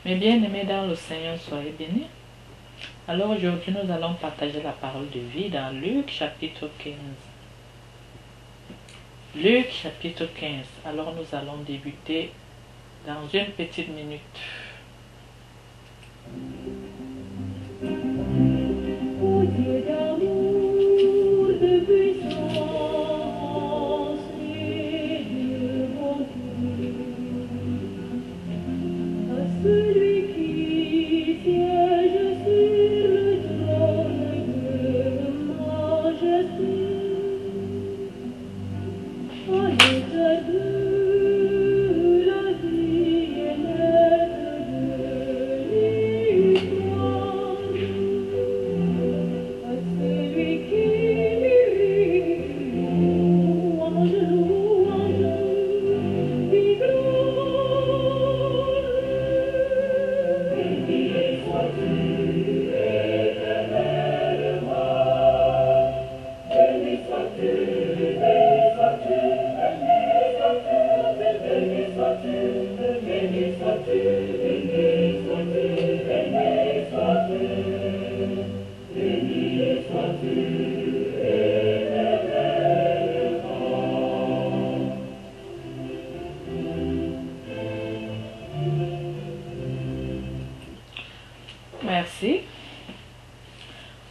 Mes bien-aimés dans le Seigneur, soyez bénis. Alors aujourd'hui, nous allons partager la parole de vie dans Luc chapitre 15. Luc chapitre 15. Alors nous allons débuter dans une petite minute. Ô Dieu d'amour, de puissance et de bonté, à celui qui siège sur le trône de majesté, à l'auteur de la vie et maître de l'histoire, à celui qui mérite louange, et gloire. Béni sois-tu éternellement, béni sois-tu, béni sois-tu, béni sois-tu, béni sois-tu, béni sois-tu, béni sois-tu, béni sois-tu éternellement. Merci.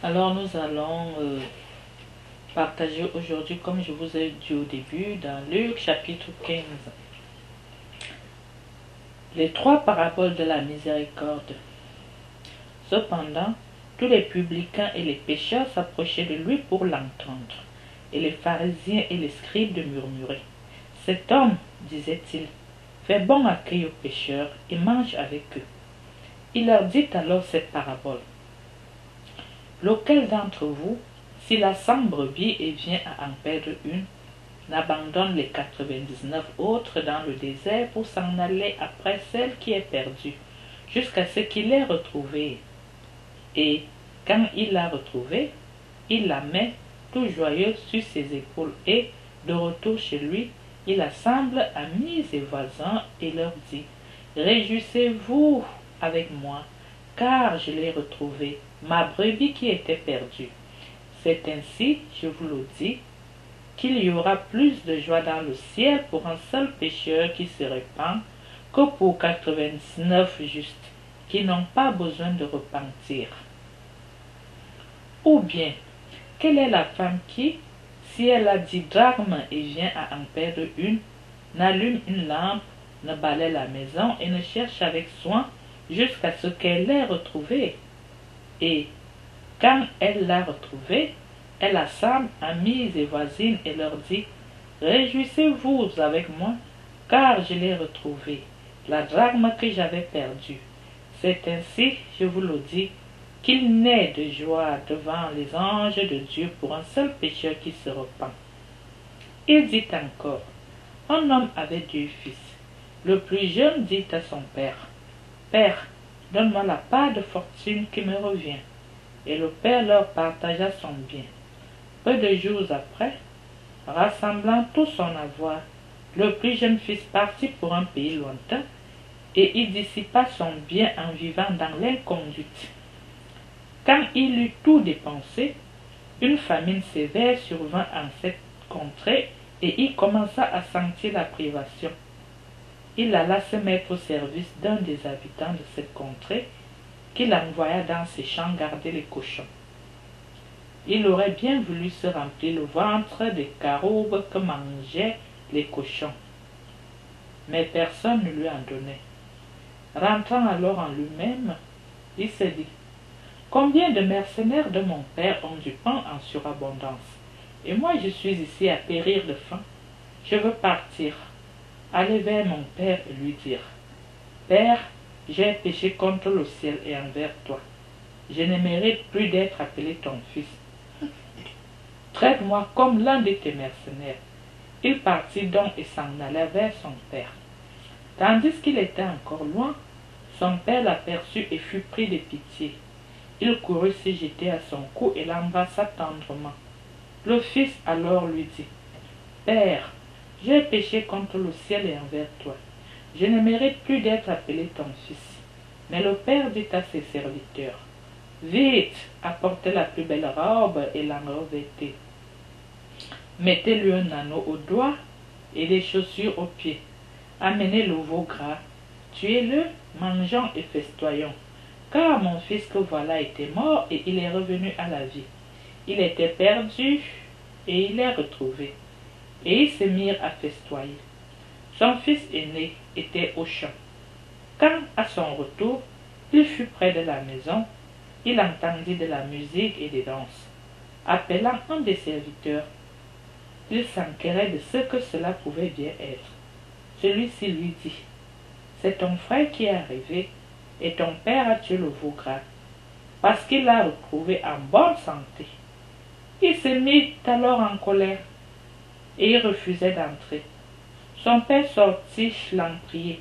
Alors nous allons partager aujourd'hui, comme je vous ai dit au début, dans Luc chapitre 15. Les trois paraboles de la miséricorde. Cependant, tous les publicains et les pécheurs s'approchaient de lui pour l'entendre, et les pharisiens et les scribes de murmurer. Cet homme, disait-il, fait bon accueil aux pécheurs et mange avec eux. Il leur dit alors cette parabole. Lequel d'entre vous, s'il a 100 brebis et vient à en perdre une, n'abandonne les 99 autres dans le désert pour s'en aller après celle qui est perdue, jusqu'à ce qu'il l'ait retrouvée. Et quand il l'a retrouvée, il la met tout joyeux sur ses épaules et, de retour chez lui, il assemble amis et voisins et leur dit, « Réjouissez-vous avec moi, car je l'ai retrouvée, ma brebis qui était perdue. » C'est ainsi, je vous le dis, qu'il y aura plus de joie dans le ciel pour un seul pécheur qui se répand que pour 99 justes qui n'ont pas besoin de repentir. Ou bien, quelle est la femme qui, si elle a 10 drachmes et vient à en perdre une, n'allume une lampe, ne balaie la maison et ne cherche avec soin jusqu'à ce qu'elle l'ait retrouvée? Et quand elle l'a retrouvée, elle assemble amis et voisines et leur dit, « Réjouissez-vous avec moi, car je l'ai retrouvée, la drachme que j'avais perdue. » C'est ainsi, je vous le dis, qu'il naît de joie devant les anges de Dieu pour un seul pécheur qui se repent. Il dit encore, un homme avait 2 fils. Le plus jeune dit à son père, « Père, donne-moi la part de fortune qui me revient. » Et le père leur partagea son bien. Peu de jours après, rassemblant tout son avoir, le plus jeune fils partit pour un pays lointain, et il dissipa son bien en vivant dans l'inconduite. Quand il eut tout dépensé, une famine sévère survint en cette contrée, et il commença à sentir la privation. Il alla se mettre au service d'un des habitants de cette contrée, qu'il envoya dans ses champs garder les cochons. Il aurait bien voulu se remplir le ventre des caroubes que mangeaient les cochons, mais personne ne lui en donnait. Rentrant alors en lui-même, il se dit, « Combien de mercenaires de mon père ont du pain en surabondance, et moi je suis ici à périr de faim. Je veux partir, aller vers mon père et lui dire, « Père, j'ai péché contre le ciel et envers toi. Je ne mérite plus d'être appelé ton fils. Traite-moi comme l'un de tes mercenaires. » Il partit donc et s'en alla vers son père. Tandis qu'il était encore loin, son père l'aperçut et fut pris de pitié. Il courut se jeter à son cou et l'embrassa tendrement. Le fils alors lui dit, « Père, j'ai péché contre le ciel et envers toi. Je ne mérite plus d'être appelé ton fils. » Mais le père dit à ses serviteurs, vite, apportez la plus belle robe et l'en revêtez. Mettez-lui un anneau au doigt et des chaussures aux pieds. Amenez le veau gras, tuez-le, mangeons et festoyons. Car mon fils que voilà était mort et il est revenu à la vie. Il était perdu et il est retrouvé. Et ils se mirent à festoyer. Son fils aîné était au champ. Quand, à son retour, il fut près de la maison, il entendit de la musique et des danses. Appelant un des serviteurs, il s'enquérait de ce que cela pouvait bien être. Celui-ci lui dit, c'est ton frère qui est arrivé, et ton père a tué le veau gras, parce qu'il l'a retrouvé en bonne santé. Il se mit alors en colère, et il refusait d'entrer. Son père sortit l'en prier,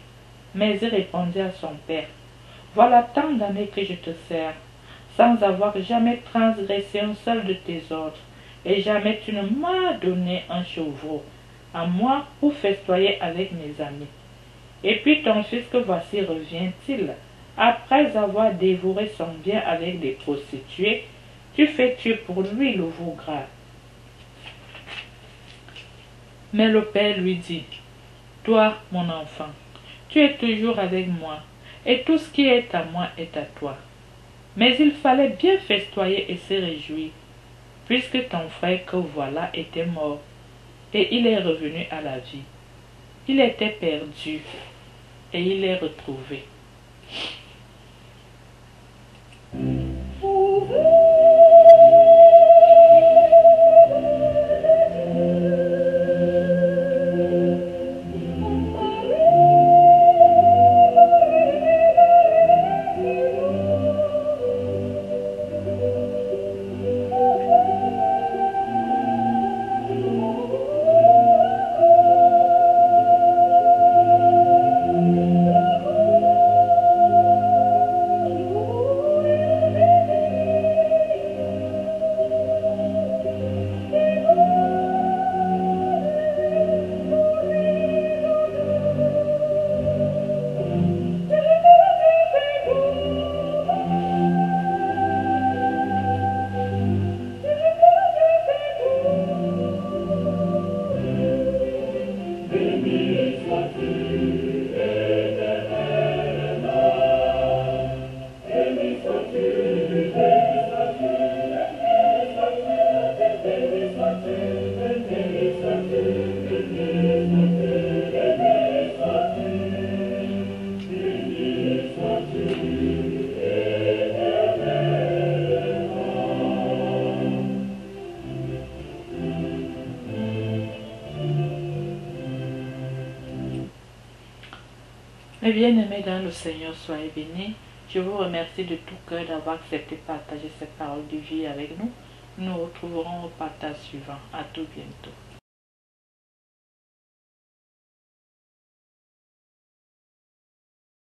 mais il répondit à son père, voilà tant d'années que je te sers, sans avoir jamais transgressé un seul de tes ordres, et jamais tu ne m'as donné un chevreau à moi pour festoyer avec mes amis. Et puis ton fils que voici revient-il, après avoir dévoré son bien avec des prostituées, tu fais tuer pour lui le veau gras. Mais le père lui dit, toi, mon enfant, tu es toujours avec moi, et tout ce qui est à moi est à toi. Mais il fallait bien festoyer et se réjouir, puisque ton frère que voilà était mort, et il est revenu à la vie. Il était perdu, et il est retrouvé. Mes bien-aimés dans le Seigneur, soyez bénis. Je vous remercie de tout cœur d'avoir accepté de partager cette parole de vie avec nous. Nous nous retrouverons au partage suivant. À tout bientôt.